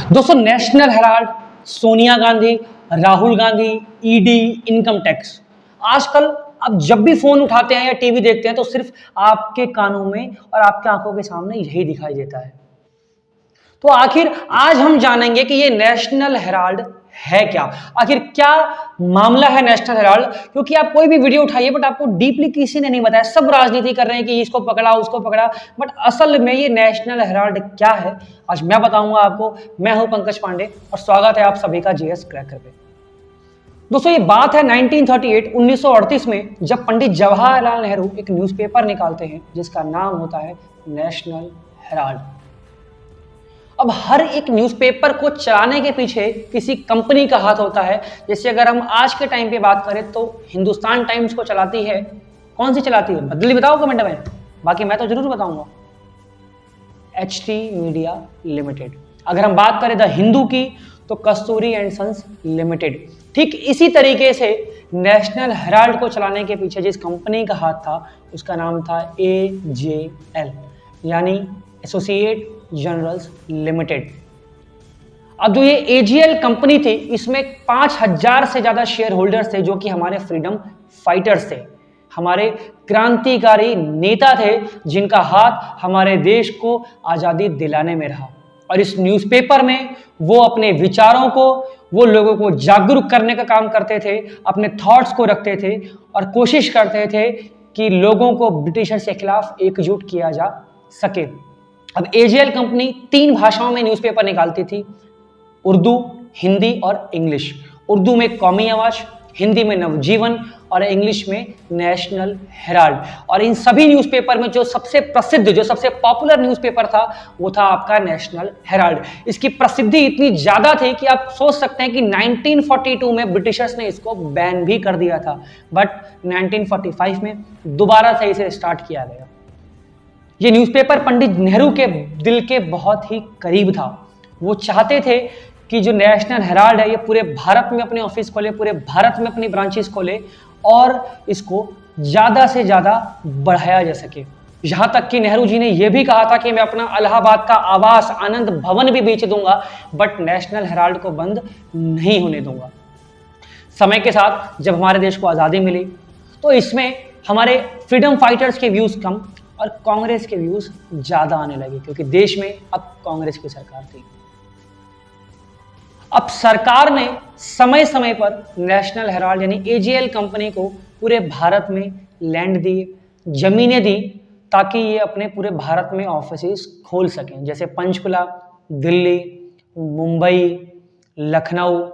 दोस्तों, national Herald, Sonia Gandhi, Rahul Gandhi, ED, income tax, आजकल आप जब भी फोन उठाते हैं या टीवी देखते हैं तो सिर्फ आपके कानों में और आपके आंखों के सामने यही दिखाई देता है। तो आखिर आज हम जानेंगे कि ये नेशनल हेराल्ड है क्या, आखिर क्या मामला है नेशनल हेराल्ड। क्योंकि आप कोई भी वीडियो उठाइए बट आपको डीपली किसी ने नहीं बताया, सब राजनीति कर रहे हैं कि इसको पकड़ा उसको पकड़ा, बट असल में ये नेशनल हेराल्ड क्या है आज मैं बताऊंगा आपको। मैं हूं पंकज पांडे और स्वागत है आप सभी का जीएस क्रैकर पे। दोस्तों, ये बात है 1938 में, जब पंडित जवाहरलाल नेहरू एक न्यूज़पेपर निकालते हैं जिसका नाम होता है नेशनल हेराल्ड। अब हर एक न्यूज़पेपर को चलाने के पीछे किसी कंपनी का हाथ होता है। जैसे अगर हम आज के टाइम पे बात करें तो हिंदुस्तान टाइम्स को चलाती है, कौन सी चलाती है जल्दी बताओ कमेंट में, बाकी मैं तो जरूर बताऊंगा, एचटी मीडिया लिमिटेड। अगर हम बात करें द हिंदू की तो कस्तूरी एंड सन्स लिमिटेड। ठीक इसी तरीके से नेशनल हेराल्ड को चलाने के पीछे जिस कंपनी का हाथ था उसका नाम था एजेएल, यानी एसोसिएट जनरल्स लिमिटेड। अब जो ये एजीएल कंपनी थी इसमें 5000 से ज्यादा शेयर होल्डर्स थे, जो कि हमारे फ्रीडम फाइटर्स थे, हमारे क्रांतिकारी नेता थे जिनका हाथ हमारे देश को आजादी दिलाने में रहा। और इस न्यूज़पेपर में वो अपने विचारों को, वो लोगों को जागरूक करने का काम करते थे, अपने थॉट्स को रखते थे और कोशिश करते थे कि लोगों को ब्रिटिशर्स के खिलाफ एकजुट किया जा सके। अब एजीएल कंपनी 3 भाषाओं में न्यूज़पेपर निकालती थी, उर्दू, हिंदी और इंग्लिश। उर्दू में कौमी आवाज, हिंदी में नवजीवन और इंग्लिश में नेशनल हेराल्ड। और इन सभी न्यूज़पेपर में जो सबसे प्रसिद्ध, जो सबसे पॉपुलर न्यूज़पेपर था वो था आपका नेशनल हेराल्ड। इसकी प्रसिद्धि इतनी ज्यादा थी कि आप सोच सकते हैं कि 1942 में ब्रिटिशर्स ने इसको बैन भी कर दिया था, बट 1945 में दोबारा से इसे स्टार्ट किया गया। ये न्यूज़पेपर पंडित नेहरू के दिल के बहुत ही करीब था। वो चाहते थे कि जो नेशनल हेराल्ड है ये पूरे भारत में अपने ऑफिस खोले, पूरे भारत में अपनी ब्रांचेस खोले और इसको ज़्यादा से ज़्यादा बढ़ाया जा सके। यहाँ तक कि नेहरू जी ने यह भी कहा था कि मैं अपना इलाहाबाद का आवास आनंद भवन भी बेच दूंगा, बट नेशनल हेराल्ड को बंद नहीं होने दूंगा। समय के साथ जब हमारे देश को आज़ादी मिली तो इसमें हमारे फ्रीडम फाइटर्स के व्यूज़ कम और कांग्रेस के व्यूज ज्यादा आने लगे, क्योंकि देश में अब कांग्रेस की सरकार थी। अब सरकार ने समय समय पर नेशनल हेराल्ड यानी एजीएल कंपनी को पूरे भारत में लैंड दिए, जमीनें दी, ताकि ये अपने पूरे भारत में ऑफिसेस खोल सकें, जैसे पंचकुला, दिल्ली, मुंबई, लखनऊ,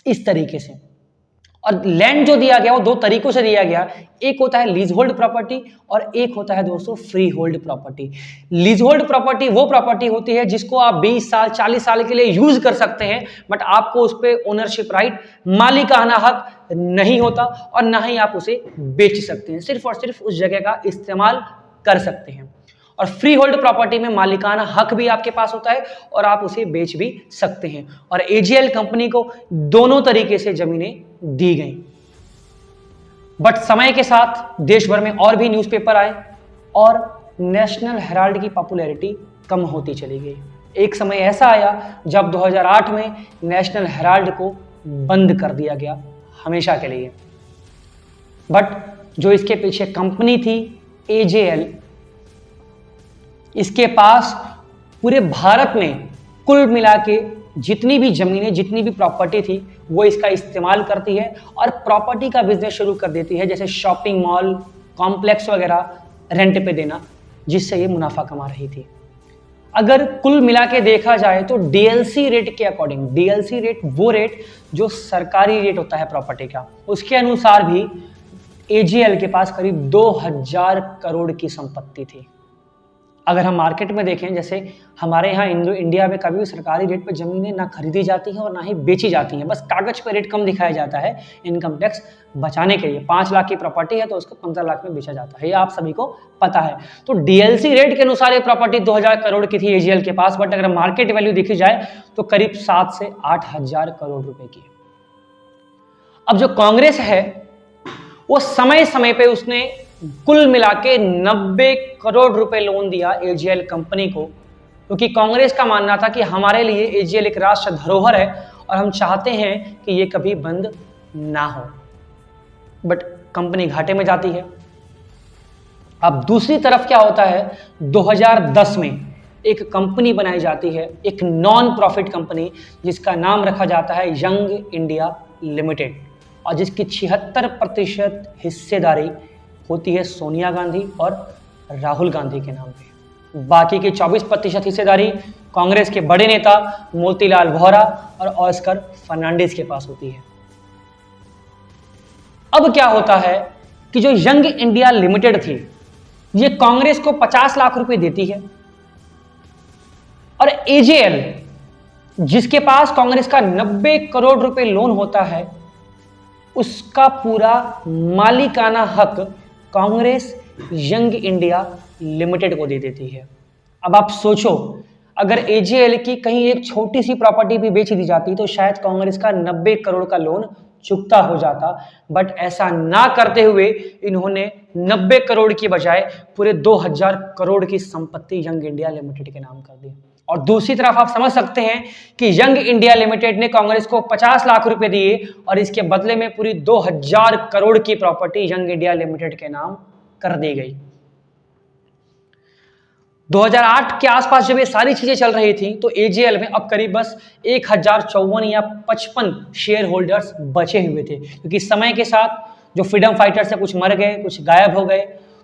इस तरीके से। और लैंड जो दिया गया वो 2 तरीकों से दिया गया, एक होता है लीज होल्ड प्रॉपर्टी और एक होता है दोस्तों free hold property. Lease hold property वो प्रॉपर्टी होती है जिसको आप 20 साल 40 साल के लिए यूज कर सकते हैं, बट आपको उस पर ओनरशिप राइट, मालिकाना हक नहीं होता और ना ही आप उसे बेच सकते हैं, सिर्फ और सिर्फ उस जगह का इस्तेमाल कर सकते हैं। और फ्री होल्ड प्रॉपर्टी में मालिकाना हक भी आपके पास होता है और आप उसे बेच भी सकते हैं। और एजीएल कंपनी को दोनों तरीके से जमीनें दी गई। बट समय के साथ देश भर में और भी न्यूज़पेपर आए और नेशनल हेराल्ड की पॉपुलैरिटी कम होती चली गई। एक समय ऐसा आया जब 2008 में नेशनल हेराल्ड को बंद कर दिया गया हमेशा के लिए। बट जो इसके पीछे कंपनी थी एजेएल, इसके पास पूरे भारत में कुल मिला के जितनी भी जमीनें, जितनी भी प्रॉपर्टी थी वो इसका इस्तेमाल करती है और प्रॉपर्टी का बिजनेस शुरू कर देती है, जैसे शॉपिंग मॉल, कॉम्प्लेक्स वगैरह रेंट पे देना, जिससे ये मुनाफा कमा रही थी। अगर कुल मिला के देखा जाए तो डीएलसी रेट के अकॉर्डिंग, डीएलसी रेट वो रेट जो सरकारी रेट होता है प्रॉपर्टी का, उसके अनुसार भी एजीएल के पास करीब 2000 करोड़ की संपत्ति थी। अगर हम मार्केट में देखें, जैसे हमारे यहाँ इंडिया में कभी भी सरकारी रेट पर ज़मीनें ना खरीदी जाती हैं और ना ही बेची जाती हैं, बस कागज़ पर रेट कम दिखाया जाता है इनकम टैक्स बचाने के लिए। 5 लाख की प्रॉपर्टी है तो उसको 15 लाख में बेचा जाता है, ये आप सभी को पता है। तो डीएलसी रेट के अनुसार ये प्रॉपर्टी 2000 करोड़ की थी एजीएल के पास, बट अगर मार्केट वैल्यू देखी जाए तो करीब 7 से 8 हजार करोड़ रुपए की। अब जो कांग्रेस है वो समय समय पे उसने कुल मिला के 90 करोड़ रुपए लोन दिया एजीएल कंपनी को क्योंकि कांग्रेस का मानना था कि हमारे लिए एजीएल एक राष्ट्र धरोहर है और हम चाहते हैं कि ये कभी बंद ना हो। बट कंपनी घाटे में जाती है। अब दूसरी तरफ क्या होता है, 2010 में एक कंपनी बनाई जाती है, एक नॉन प्रॉफिट कंपनी जिसका नाम रखा जाता है यंग इंडिया लिमिटेड, और जिसकी 76% हिस्सेदारी होती है सोनिया गांधी और राहुल गांधी के नाम पे। बाकी की 24% हिस्सेदारी कांग्रेस के बड़े नेता मोतीलाल वोहरा और ऑस्कर फर्नांडिस के पास होती है। अब क्या होता है कि जो यंग इंडिया लिमिटेड थी, ये कांग्रेस को 50 लाख रुपए देती है, और एजेएल जिसके पास कांग्रेस का 90 करोड़ रुपए लोन होता है, उसका पूरा मालिकाना हक कांग्रेस यंग इंडिया लिमिटेड को दे देती है। अब आप सोचो, अगर एजेएल की कहीं एक छोटी सी प्रॉपर्टी भी बेच दी जाती तो शायद कांग्रेस का 90 करोड़ का लोन चुकता हो जाता, बट ऐसा ना करते हुए इन्होंने 90 करोड़ की बजाय पूरे 2000 करोड़ की संपत्ति यंग इंडिया लिमिटेड के नाम कर दी। और दूसरी तरफ आप समझ सकते हैं कि यंग इंडिया लिमिटेड ने कांग्रेस को 50 लाख रुपए दिए और इसके बदले में पूरी 2000 करोड़ की प्रॉपर्टी यंग इंडिया लिमिटेड के नाम कर दी गई। 2008 के आसपास जब ये सारी चीजें चल रही थी तो एजेएल में अब करीब बस 1054 या 55 शेयर होल्डर्स बचे हुए थे, क्योंकि समय के साथ जो फ्रीडम फाइटर्स से कुछ मर गए, कुछ गायब हो गए,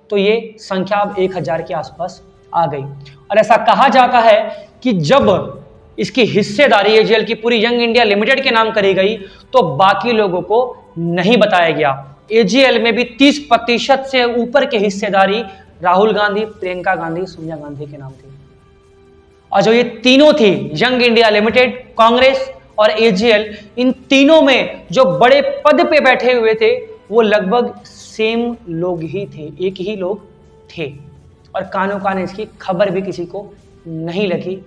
तो ये संख्या अब 1000 के आसपास आ गई। और ऐसा कहा जाता है कि जब इसकी हिस्सेदारी एजेएल की पूरी यंग इंडिया लिमिटेड के नाम करी गई तो बाकी लोगों को नहीं बताया गया। एजेएल में भी 30% से ऊपर की हिस्सेदारी राहुल गांधी, प्रियंका गांधी, सोनिया गांधी के नाम थी। और जो ये तीनों थी, यंग इंडिया लिमिटेड, कांग्रेस और एजेएल, इन तीनों में जो बड़े पद पे बैठे हुए थे वो लगभग सेम लोग ही थे, एक ही लोग थे, और कानों कान इसकी खबर भी किसी को नहीं लगी।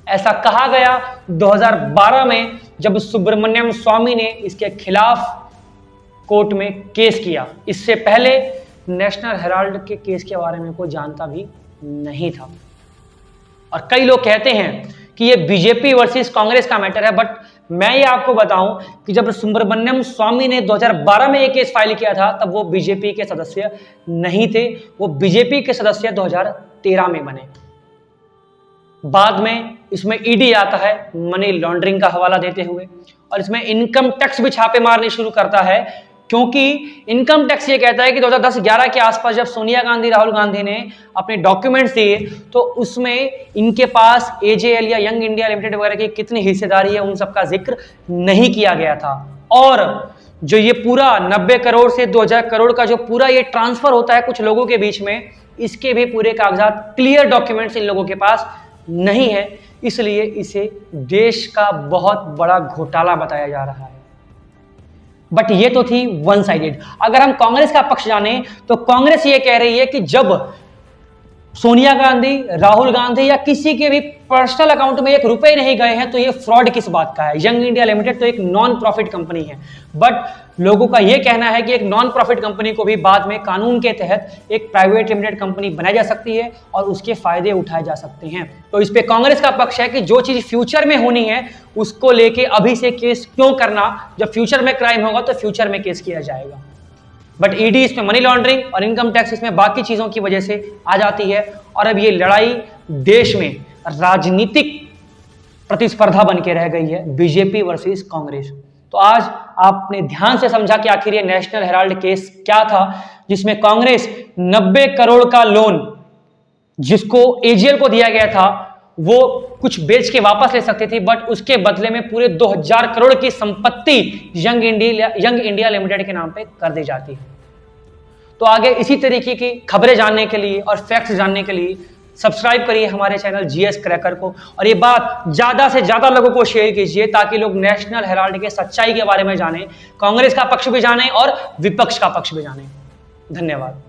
ऐसा कहा गया 2012 में जब सुब्रमण्यम स्वामी ने इसके खिलाफ कोर्ट में केस किया। इससे पहले नेशनल हेराल्ड के केस के बारे में कोई जानता भी नहीं था। और कई लोग कहते हैं कि ये बीजेपी वर्सेस कांग्रेस का मैटर है, बट मैं ये आपको बताऊं कि जब सुब्रमण्यम स्वामी ने 2012 में एक केस फाइल किया था तब वो बीजेपी के सदस्य नहीं थे, वो बीजेपी के सदस्य 2013 में बने। बाद में इसमें ईडी आता है मनी लॉन्ड्रिंग का हवाला देते हुए, और इसमें इनकम टैक्स भी छापे मारने शुरू करता है, क्योंकि इनकम टैक्स ये कहता है कि 2010-11 के आसपास जब सोनिया गांधी, राहुल गांधी ने अपने डॉक्यूमेंट्स दिए तो उसमें इनके पास एजेएल या यंग इंडिया लिमिटेड वगैरह की कितनी हिस्सेदारी है उन सबका जिक्र नहीं किया गया था। और जो ये पूरा 90 करोड़ से 2000 करोड़ का जो पूरा ये ट्रांसफर होता है कुछ लोगों के बीच में, इसके भी पूरे कागजात, क्लियर डॉक्यूमेंट्स इन लोगों के पास नहीं है, इसलिए इसे देश का बहुत बड़ा घोटाला बताया जा रहा है। बट ये तो थी वन साइडेड। अगर हम कांग्रेस का पक्ष जाने तो कांग्रेस ये कह रही है कि जब सोनिया गांधी, राहुल गांधी या किसी के भी पर्सनल अकाउंट में 1 रुपए नहीं गए हैं तो ये फ्रॉड किस बात का है। यंग इंडिया लिमिटेड तो एक नॉन प्रॉफिट कंपनी है, बट लोगों का यह कहना है कि एक नॉन प्रॉफिट कंपनी को भी बाद में कानून के तहत एक प्राइवेट लिमिटेड कंपनी बनाई जा सकती है और उसके फायदे उठाए जा सकते हैं। तो इस पे कांग्रेस का पक्ष है कि जो चीज फ्यूचर में होनी है उसको लेके अभी से केस क्यों करना, जब फ्यूचर में क्राइम होगा तो फ्यूचर में केस किया जाएगा। बट ईडी इसमें मनी लॉन्ड्रिंग और इनकम टैक्स इसमें बाकी चीजों की वजह से आ जाती है, और अब ये लड़ाई देश में राजनीतिक प्रतिस्पर्धा बन के रह गई है, बीजेपी वर्सेस कांग्रेस। तो आज आपने ध्यान से समझा कि आखिर ये नेशनल हेराल्ड केस क्या था, जिसमें कांग्रेस 90 करोड़ का लोन जिसको एजेएल को दिया गया था वो कुछ बेच के वापस ले सकती थी, बट उसके बदले में पूरे 2000 करोड़ की संपत्ति यंग इंडिया लिमिटेड के नाम पे कर दी जाती है। तो आगे इसी तरीके की खबरें जानने के लिए और फैक्ट्स जानने के लिए सब्सक्राइब करिए हमारे चैनल जीएस क्रैकर को, और ये बात ज्यादा से ज्यादा लोगों को शेयर कीजिए ताकि लोग नेशनल हेराल्ड के सच्चाई के बारे में जानें, कांग्रेस का पक्ष भी जानें और विपक्ष का पक्ष भी जानें। धन्यवाद।